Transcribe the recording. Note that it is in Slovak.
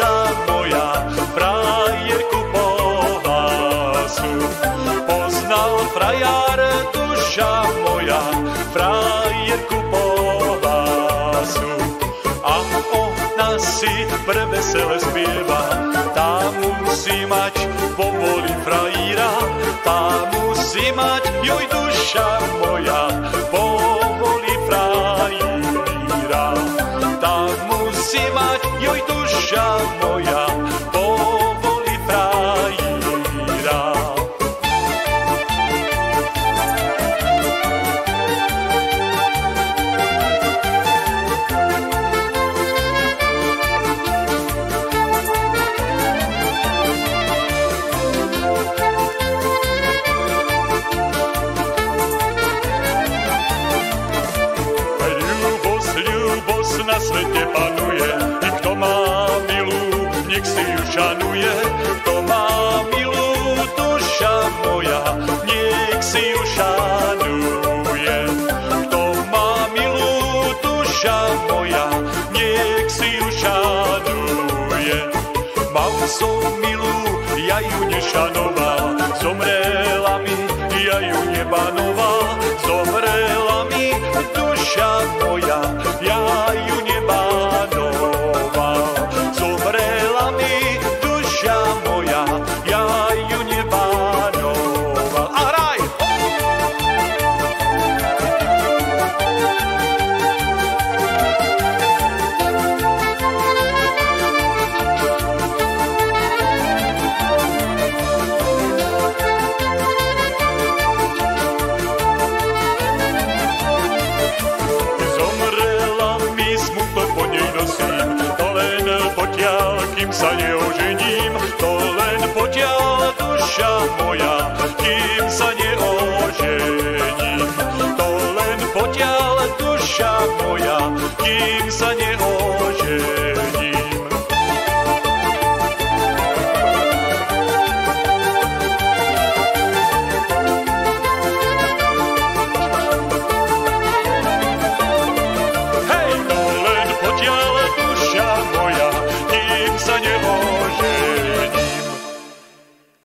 duša moja, frajerku po hlasu. Poznal frajar, duša moja, frajerku po hlasu. A ona si prevesele spieva, tá musí mať povoli frajíra, tá musí mať, joj duša moja, povoli frajíra. Tá musí mať, joj duša moja, povoli frajíra. Na svete panuje, i kto má milú, nech si ju šanuje. Kto má milú, duša moja, nech si ju šanuje. Kto má milú, duša moja, nech si ju šanuje. Mal som milú, ja ju nešanoval, zomrela mi, ja ju nebanoval. Zomrela mi, duša moja, ja ju nebanoval. Zomrela mi, duša moja, ja ju nebanoval. A hraj! Kým sa neožením, to len potiaľ duša moja, kým sa neožením. To len potiaľ duša moja, kým sa neožením.